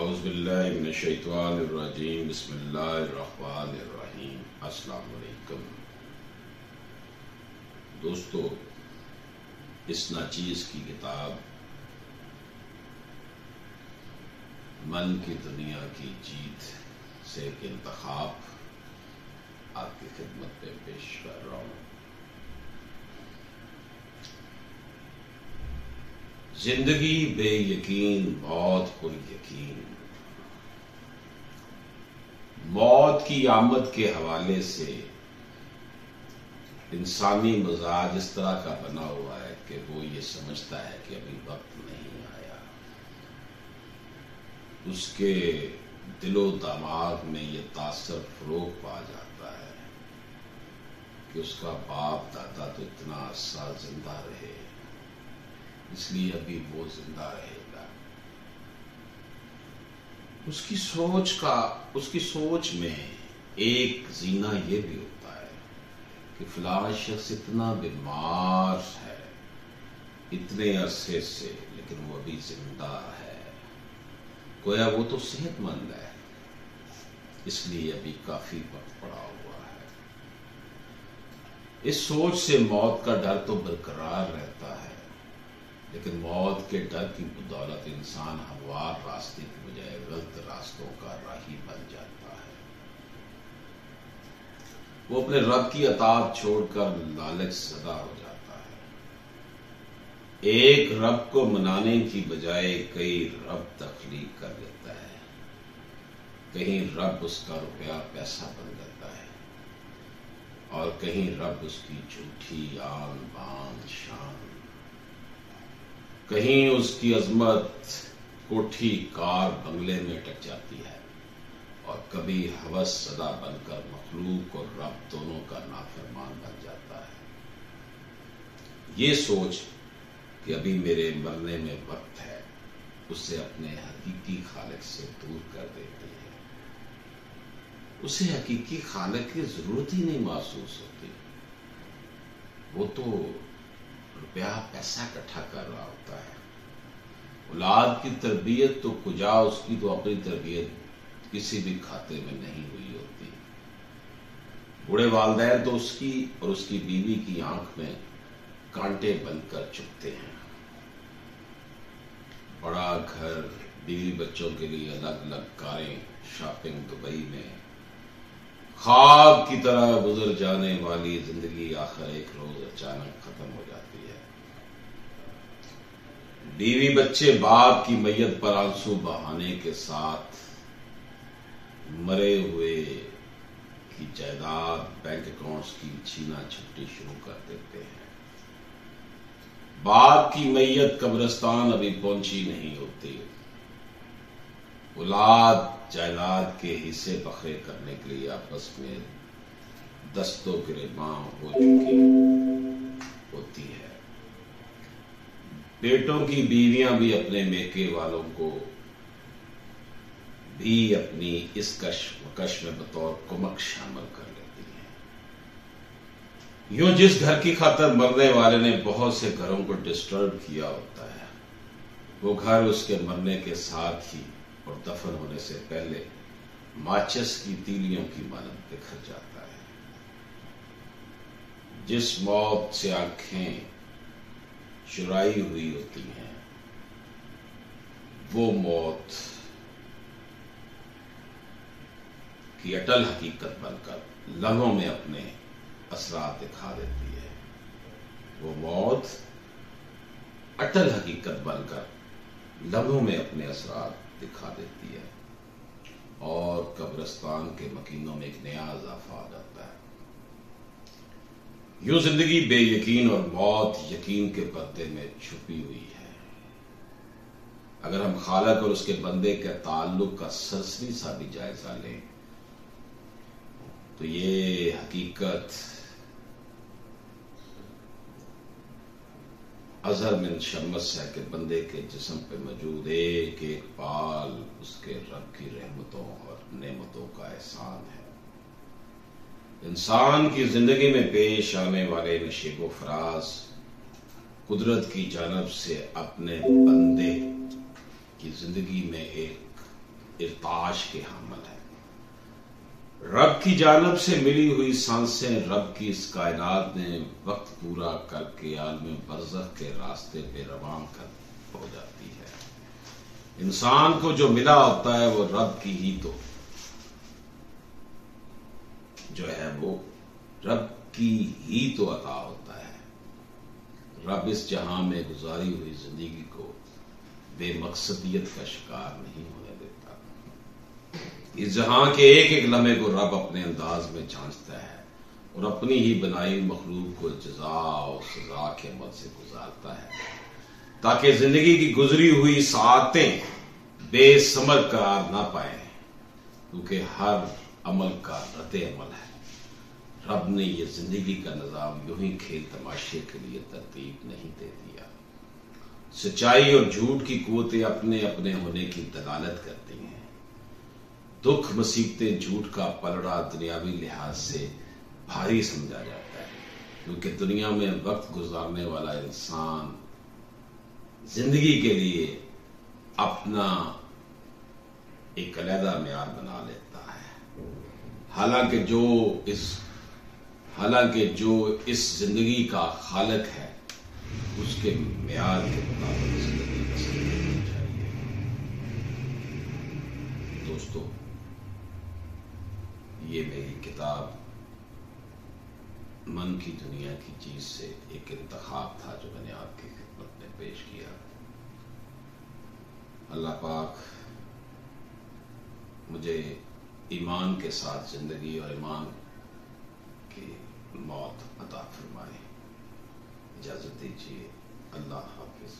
اعوذ باللہ من الشیطان الرجیم بسم اللہ الرحمن الرحیم۔ السلام علیکم دوستو، اس ناچیز کی کتاب من کی دنیا کی جیت سے ایک انتخاب آپ کی خدمت میں پیش کر رہا ہوں۔ زندگی بے یقین، موت پر یقین۔ موت کی آمد کے حوالے سے انسانی مزاج اس طرح کا بنا ہوا ہے کہ وہ یہ سمجھتا ہے کہ ابھی وقت نہیں آیا۔ اس کے دل و دماغ میں یہ تاثر فروغ پا جاتا ہے کہ اس کا باپ دادا تو اتنا عرصہ زندہ رہے، اس لیے ابھی وہ زندہ رہے گا۔ اس کی سوچ میں ایک زینہ یہ بھی ہوتا ہے کہ فلاں شخص اتنا بیمار ہے اتنے عرصے سے، لیکن وہ ابھی زندہ ہے، گویا وہ تو صحت مند ہے، اس لیے ابھی کافی وقت پڑا ہوا ہے۔ اس سوچ سے موت کا ڈر تو برقرار رہتا ہے، لیکن موت کے ڈر کی بدولت انسان ہموار راستے کی بجائے غلط راستوں کا راہی بن جاتا ہے۔ وہ اپنے رب کی اطاعت چھوڑ کر لالچ زدہ ہو جاتا ہے۔ ایک رب کو منانے کی بجائے کئی رب تخلیق کر لیتا ہے۔ کہیں رب اس کا روپیہ پیسہ بن جاتا ہے اور کہیں رب اس کی جھوٹی آن بان شان، کہیں اس کی عظمت کوٹھی کار بنگلے میں اٹک جاتی ہے، اور کبھی ہوس زدہ بن کر مخلوق اور رب دونوں کا نافرمان بن جاتا ہے۔ یہ سوچ کہ ابھی میرے مرنے میں وقت ہے، اسے اپنے حقیقی خالق سے دور کر دیتی ہے۔ اسے حقیقی خالق کی ضرورت ہی نہیں محسوس ہوتی، وہ تو روپیہ پیسہ اکٹھا کر رہا ہوتا ہے۔ اولاد کی تربیت تو کجا، اس کی تو اپنی تربیت کسی بھی کھاتے میں نہیں ہوئی ہوتی۔ بوڑھے والدین تو اس کی اور اس کی بیوی کی آنکھ میں کانٹے بن کر چبھتے ہیں۔ بڑا گھر، بیوی بچوں کے لیے الگ الگ کاریں، شاپنگ دبئی میں، خواب کی طرح گزر جانے والی زندگی آخر ایک روز اچانک ختم ہو جاتی ہے۔ بیوی بچے باپ کی میت پر آنسو بہانے کے ساتھ مرے ہوئے کی جائیداد، بینک اکاؤنٹس کی چھینا چھپٹی شروع کر دیتے ہیں۔ باپ کی میت قبرستان ابھی پہنچی نہیں ہوتی، اولاد جائیداد کے حصے بکھرے کرنے کے لیے آپس میں دستوں گریباں ہو چکی ہوتی ہے۔ بیٹوں کی بیویاں بھی اپنے میکے والوں کو بھی اپنی اس کشمکش میں بطور کمک شامل کر لیتی ہیں۔ یوں جس گھر کی خاطر مرنے والے نے بہت سے گھروں کو ڈسٹرب کیا ہوتا ہے، وہ گھر اس کے مرنے کے ساتھ ہی اور دفن ہونے سے پہلے ماچس کی تیلیوں کی مانند بکھر جاتا ہے۔ جس موت سے آنکھیں چرائی ہوئی ہوتی ہیں، وہ موت کی اٹل حقیقت بن کر لمحوں میں اپنے اثرات دکھا دیتی ہے۔ وہ موت اٹل حقیقت بن کر لمحوں میں اپنے اثرات دکھا دیتی ہے، اور قبرستان کے مکینوں میں ایک نیا اضافہ آ جاتا ہے۔ یوں زندگی بے یقین اور موت یقین کے پردے میں چھپی ہوئی ہے۔ اگر ہم خالق اور اس کے بندے کے تعلق کا سرسری سا بھی جائزہ لیں تو یہ حقیقت اظہر من شمس ہے کہ بندے کے جسم پہ موجود ایک ایک بال اس کے رب کی رحمتوں اور نعمتوں کا احسان ہے۔ انسان کی زندگی میں پیش آنے والے نشیب و فراز قدرت کی جانب سے اپنے بندے کی زندگی میں ایک ارتعاش کے حامل ہیں۔ رب کی جانب سے ملی ہوئی سانسیں رب کی اس کائنات نے وقت پورا کر کے عالم برزخ کے راستے پہ روان کر ہو جاتی ہے۔ انسان کو جو ملا ہوتا ہے وہ رب کی ہی تو جو ہے وہ رب کی ہی تو عطا ہوتا ہے۔ رب اس جہاں میں گزاری ہوئی زندگی کو بے مقصدیت کا شکار نہیں ہونے دیتا۔ اس جہاں کے ایک ایک لمحے کو رب اپنے انداز میں جانچتا ہے اور اپنی ہی بنائی مخلوق کو جزا اور سزا کے عمل سے گزارتا ہے تاکہ زندگی کی گزری ہوئی ساعتیں بے ثمر قرار نہ پائیں، کیونکہ ہر عمل کا رد عمل ہے۔ رب نے یہ زندگی کا نظام یوں ہی کھیل تماشے کے لیے ترتیب نہیں دے دیا۔ سچائی اور جھوٹ کی قوتیں اپنے اپنے ہونے کی دلالت کرتی ہیں۔ دکھ مصیبتیں جھوٹ کا پلڑا دنیاوی لحاظ سے بھاری سمجھا جاتا ہے، کیونکہ دنیا میں وقت گزارنے والا انسان زندگی کے لیے اپنا ایک علیحدہ معیار بنا لیتا ہے، حالانکہ جو اس زندگی کا خالق ہے اس کے معیار کے مطابق زندگی بسر کرنی چاہیے۔ دوستو، یہ میری کتاب من کی دنیا کی چیز سے ایک انتخاب تھا جو میں نے آپ کی خدمت میں پیش کیا۔ اللہ پاک مجھے ایمان کے ساتھ زندگی اور ایمان کی موت عطا فرمائے۔ اجازت دیجیے، اللہ حافظ۔